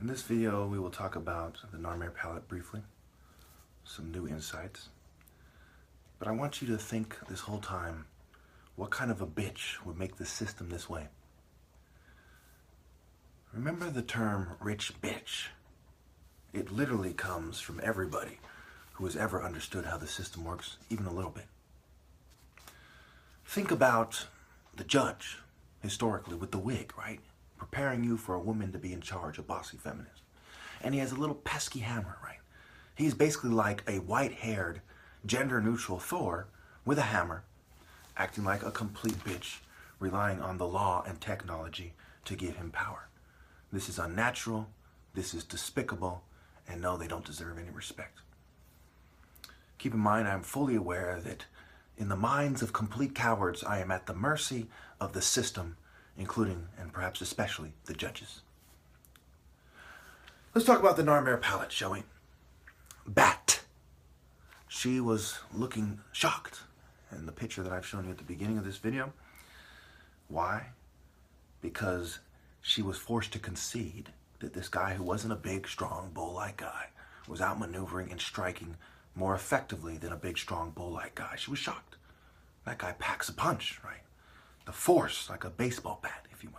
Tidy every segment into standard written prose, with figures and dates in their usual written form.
In this video, we will talk about the Narmer palette briefly, some new insights. But I want you to think this whole time, what kind of a bitch would make the system this way? Remember the term rich bitch. It literally comes from everybody who has ever understood how the system works, even a little bit. Think about the judge, historically, with the wig, right? Preparing you for a woman to be in charge, a bossy feminist. And he has a little pesky hammer, right? He's basically like a white-haired, gender-neutral Thor with a hammer, acting like a complete bitch, relying on the law and technology to give him power. This is unnatural, this is despicable, and no, they don't deserve any respect. Keep in mind, I'm fully aware that in the minds of complete cowards, I am at the mercy of the system, including, and perhaps especially, the judges. Let's talk about the Narmer palette, shall we? Bat. She was looking shocked in the picture that I've shown you at the beginning of this video. Why? Because she was forced to concede that this guy who wasn't a big, strong, bull-like guy was outmaneuvering and striking more effectively than a big, strong, bull-like guy. She was shocked. That guy packs a punch, right? The force, like a baseball bat, if you will.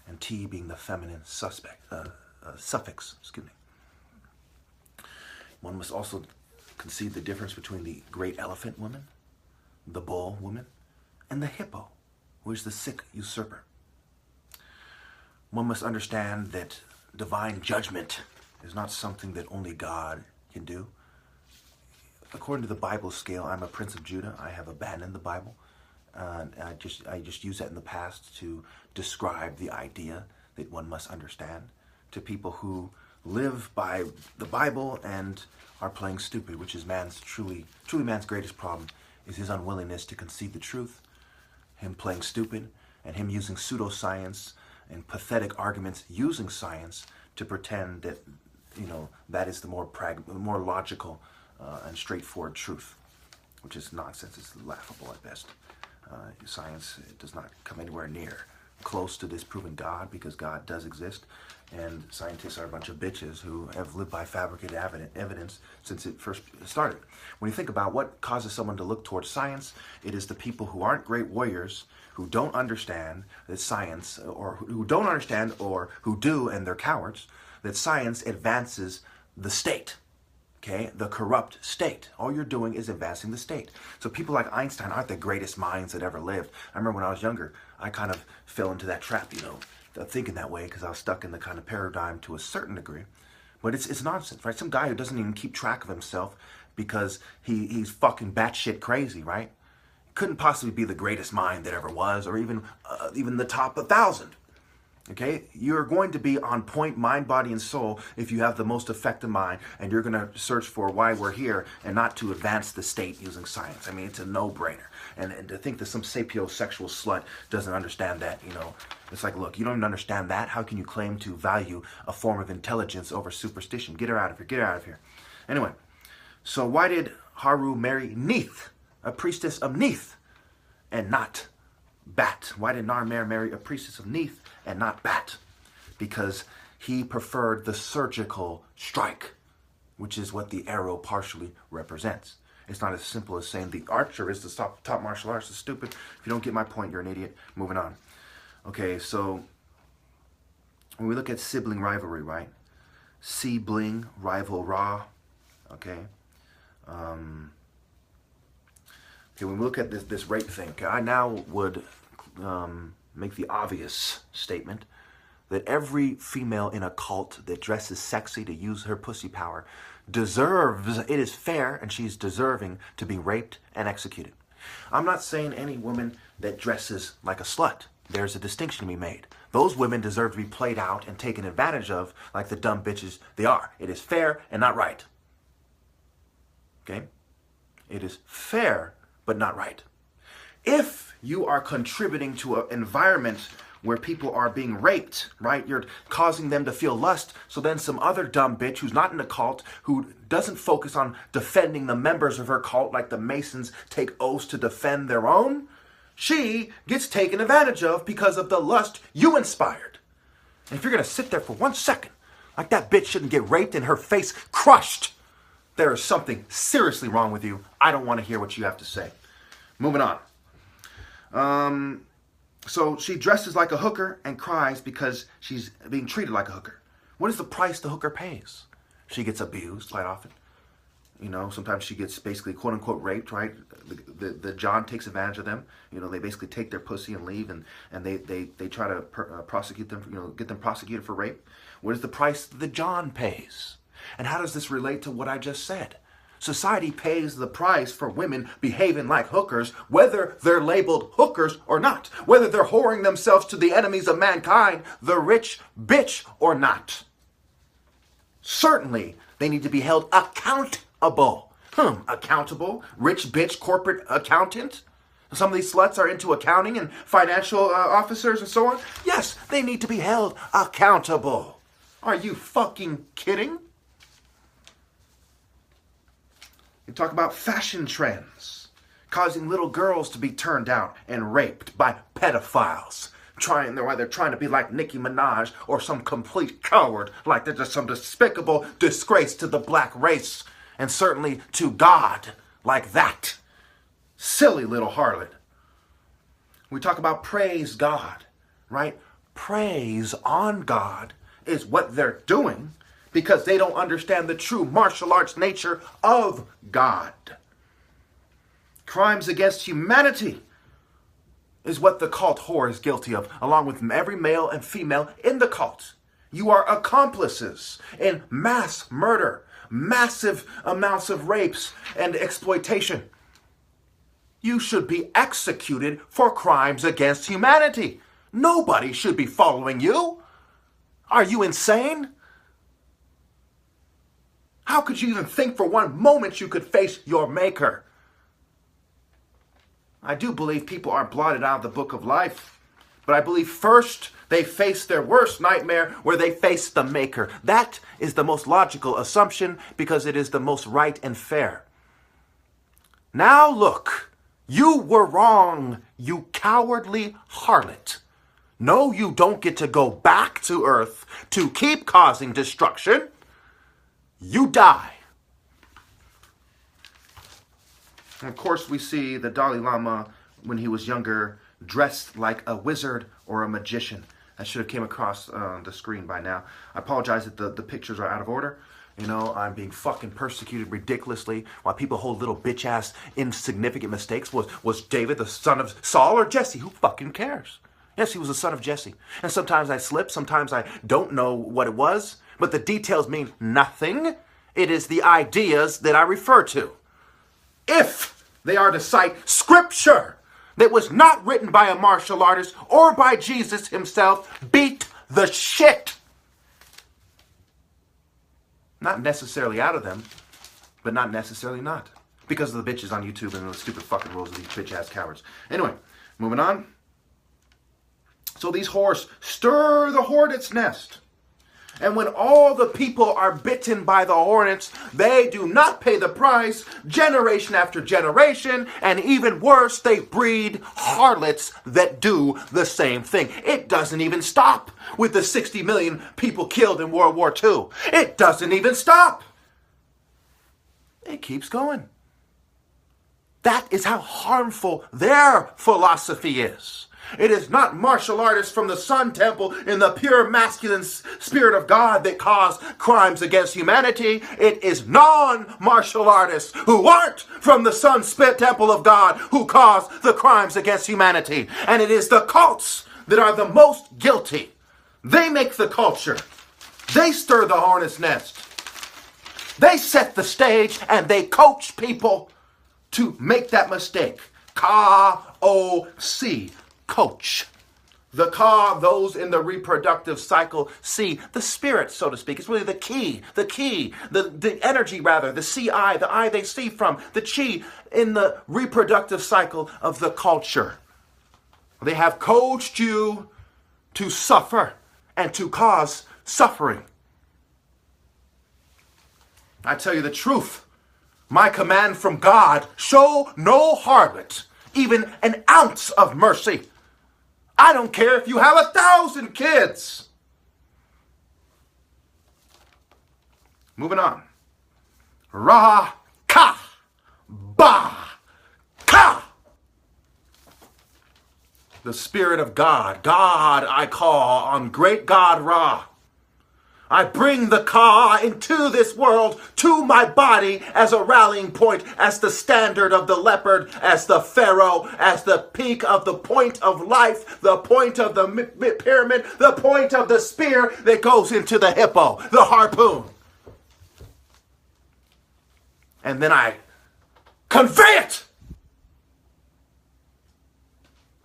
And T being the feminine suffix, excuse me. One must also concede the difference between the great elephant woman, the bull woman, and the hippo, who is the sick usurper. One must understand that divine judgment is not something that only God can do. According to the Bible scale, I'm a prince of Judah. I have abandoned the Bible. I just use that in the past to describe the idea that one must understand to people who live by the Bible and are playing stupid, which is truly man's greatest problem, is his unwillingness to concede the truth, him playing stupid, and him using pseudoscience and pathetic arguments using science to pretend that, that is the more logical and straightforward truth, which is nonsense. It's laughable at best. Science does not come anywhere near close to disproving God, because God does exist, and scientists are a bunch of bitches who have lived by fabricated evidence since it first started. When you think about what causes someone to look towards science, it is the people who aren't great warriors, who don't understand that science, or who don't understand, or who do, and they're cowards, that science advances the state. Okay, the corrupt state. All you're doing is advancing the state. So people like Einstein aren't the greatest minds that ever lived. I remember when I was younger, I kind of fell into that trap, thinking that way, because I was stuck in the kind of paradigm to a certain degree. But it's nonsense, right? Some guy who doesn't even keep track of himself because he's fucking batshit crazy, right? Couldn't possibly be the greatest mind that ever was, or even the top 1,000. Okay, you're going to be on point, mind, body, and soul, if you have the most effective mind, and you're going to search for why we're here and not to advance the state using science. I mean, it's a no-brainer. And to think that some sapiosexual slut doesn't understand that, it's like, look, you don't even understand that. How can you claim to value a form of intelligence over superstition? Get her out of here. Get her out of here. Anyway, so why did Haru marry Neith, a priestess of Neith, and not Bat? Why did Narmer marry a priestess of Neith and not Bat? Because he preferred the surgical strike, which is what the arrow partially represents. It's not as simple as saying the archer is the top martial arts. It's stupid. If you don't get my point, you're an idiot. Moving on. Okay, so when we look at sibling rivalry, right? Sibling rival Ra. Okay. Okay, when we look at this rape thing, I now would make the obvious statement that every female in a cult that dresses sexy to use her pussy power deserves, it is fair, and she's deserving to be raped and executed. I'm not saying any woman that dresses like a slut. There's a distinction to be made. Those women deserve to be played out and taken advantage of like the dumb bitches they are. It is fair and not right. Okay? It is fair, but not right. If you are contributing to an environment where people are being raped, right? You're causing them to feel lust, so then some other dumb bitch who's not in a cult, who doesn't focus on defending the members of her cult like the Masons take oaths to defend their own, she gets taken advantage of because of the lust you inspired. And if you're going to sit there for 1 second, Like that bitch shouldn't get raped and her face crushed. There is something seriously wrong with you. I don't want to hear what you have to say. Moving on. So she dresses like a hooker and cries because she's being treated like a hooker. What is the price the hooker pays? She gets abused quite often. You know, sometimes she gets basically quote unquote raped, right? The John takes advantage of them. You know, they basically take their pussy and leave, and they try to prosecute them, you know, get them prosecuted for rape. What is the price the John pays? And how does this relate to what I just said? Society pays the price for women behaving like hookers, whether they're labeled hookers or not, whether they're whoring themselves to the enemies of mankind, the rich bitch, or not. Certainly, they need to be held accountable. Accountable? Rich bitch corporate accountant? Some of these sluts are into accounting and financial officers and so on. Yes, they need to be held accountable. Are you fucking kidding? You talk about fashion trends, causing little girls to be turned out and raped by pedophiles. They're trying to be like Nicki Minaj or some complete coward, like they're just some despicable disgrace to the black race and certainly to God, like that. Silly little harlot. We talk about praise God, right? Praise on God is what they're doing because they don't understand the true martial arts nature of God. Crimes against humanity is what the cult whore is guilty of, along with every male and female in the cult. You are accomplices in mass murder, massive amounts of rapes and exploitation. You should be executed for crimes against humanity. Nobody should be following you. Are you insane? How could you even think for one moment you could face your maker? I do believe people are blotted out of the book of life. But I believe first they face their worst nightmare where they face the maker. That is the most logical assumption because it is the most right and fair. Now look, you were wrong, you cowardly harlot. No, you don't get to go back to Earth to keep causing destruction. You die. And of course, we see the Dalai Lama, when he was younger, dressed like a wizard or a magician. I should have came across the screen by now. I apologize that the pictures are out of order. You know, I'm being fucking persecuted ridiculously while people hold little bitch-ass insignificant mistakes. Was David the son of Saul or Jesse? Who fucking cares? Yes, he was the son of Jesse. And sometimes I slip, sometimes I don't know what it was, but the details mean nothing. It is the ideas that I refer to. If they are to cite scripture that was not written by a martial artist or by Jesus himself, beat the shit. Not necessarily out of them, but not necessarily not. Because of the bitches on YouTube and the stupid fucking rules of these bitch-ass cowards. Anyway, moving on. So these whores stir the hornet's nest. And when all the people are bitten by the hornets, they do not pay the price generation after generation. And even worse, they breed harlots that do the same thing. It doesn't even stop with the 60 million people killed in World War II. It doesn't even stop. It keeps going. That is how harmful their philosophy is. It is not martial artists from the Sun Temple in the pure masculine spirit of God that cause crimes against humanity. It is non-martial artists who aren't from the Sun Temple of God who cause the crimes against humanity. And it is the cults that are the most guilty. They make the culture. They stir the hornet's nest. They set the stage and they coach people to make that mistake. K-O-C. Coach. The Ka, those in the reproductive cycle, C, the spirit, so to speak. It's really the key, the energy rather, the C-I, the I they see from, the Chi in the reproductive cycle of the culture. They have coached you to suffer and to cause suffering. I tell you the truth. My command from God, show no harlot even an ounce of mercy. I don't care if you have 1,000 kids. Moving on. Ra, ka, ba, ka. The Spirit of God. God I call on great God Ra. I bring the Ka into this world, to my body, as a rallying point, as the standard of the leopard, as the pharaoh, as the peak of the point of life, the point of the pyramid, the point of the spear that goes into the hippo, the harpoon. And then I convey it.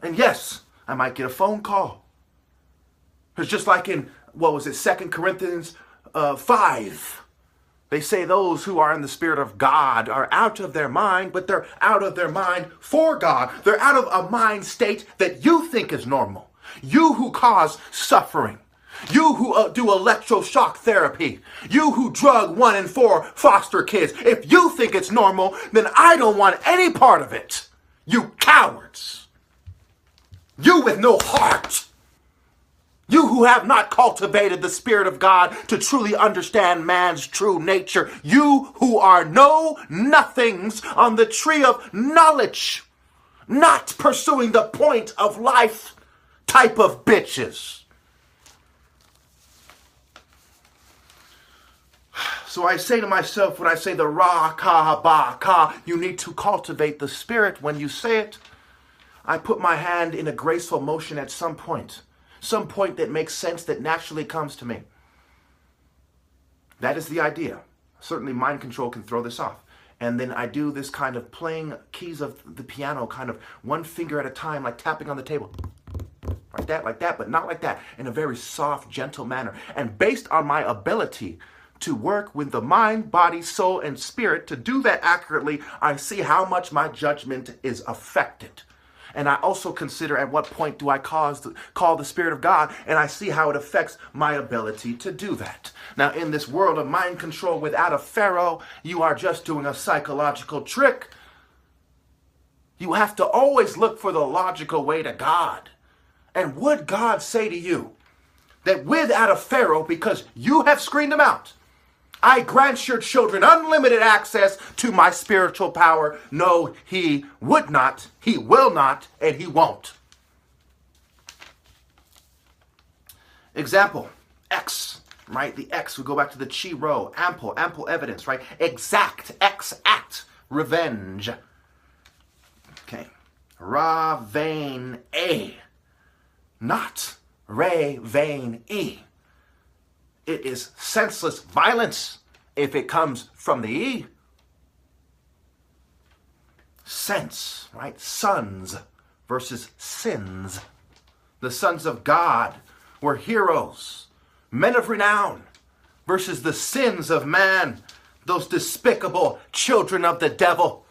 And yes, I might get a phone call. It's just like in, 2 Corinthians 5. They say those who are in the Spirit of God are out of their mind, but they're out of their mind for God. They're out of a mind state that you think is normal. You who cause suffering. You who do electroshock therapy. You who drug 1 in 4 foster kids. If you think it's normal, then I don't want any part of it. You cowards. You with no heart. You who have not cultivated the Spirit of God to truly understand man's true nature. You who are know-nothings on the tree of knowledge. Not pursuing the point of life type of bitches. So I say to myself when I say the Ra, Ka, Ba, Ka, you need to cultivate the Spirit when you say it. I put my hand in a graceful motion at some point that makes sense, that naturally comes to me. That is the idea. Certainly mind control can throw this off. And then I do this kind of playing keys of the piano, kind of one finger at a time, like tapping on the table. Like that, but not like that, in a very soft, gentle manner. And based on my ability to work with the mind, body, soul, and spirit, to do that accurately, I see how much my judgment is affected. And I also consider at what point do I call the Spirit of God, and I see how it affects my ability to do that. Now, in this world of mind control without a pharaoh, you are just doing a psychological trick. You have to always look for the logical way to God. And would God say to you that without a pharaoh, because you have screened him out, I grant your children unlimited access to my spiritual power? No, he would not, he will not, and he won't. Example, X, right? The X, we go back to the chi rho, ample evidence, right? Exact, X, act, revenge. Okay, Ra, vain, A, not Re, vain, E. It is senseless violence if it comes from the E. Sense, right? Sons versus sins. The sons of God were heroes, men of renown, versus the sins of man, those despicable children of the devil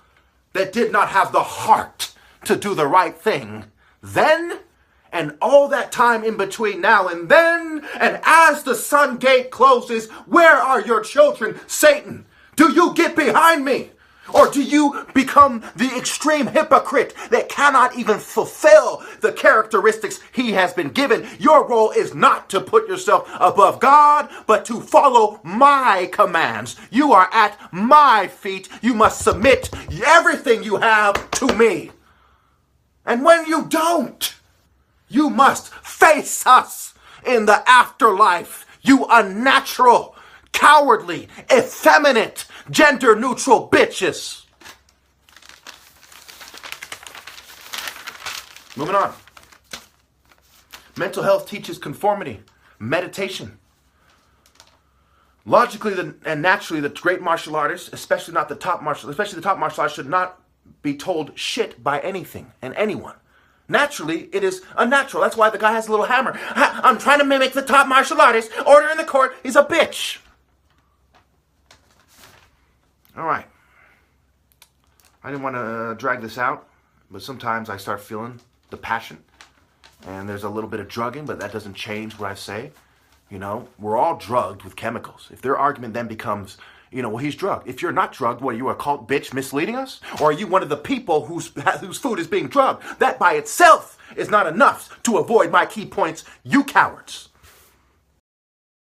that did not have the heart to do the right thing then. And all that time in between now and then, and as the sun gate closes, where are your children, Satan? Do you get behind me? Or do you become the extreme hypocrite that cannot even fulfill the characteristics he has been given? Your role is not to put yourself above God, but to follow my commands. You are at my feet. You must submit everything you have to me. And when you don't, you must face us in the afterlife, you unnatural, cowardly, effeminate, gender-neutral bitches. Moving on. Mental health teaches conformity, meditation. Logically and naturally, the great martial artists, especially the top martial artists, should not be told shit by anything and anyone. Naturally, it is unnatural. That's why the guy has a little hammer. I'm trying to mimic the top martial artist. Order in the court. He's a bitch. All right. I didn't want to drag this out, but sometimes I start feeling the passion. And there's a little bit of drugging, but that doesn't change what I say. You know, we're all drugged with chemicals. If their argument then becomes, well, he's drugged. If you're not drugged, what, are you a cult bitch misleading us? Or are you one of the people whose food is being drugged? That by itself is not enough to avoid my key points, you cowards.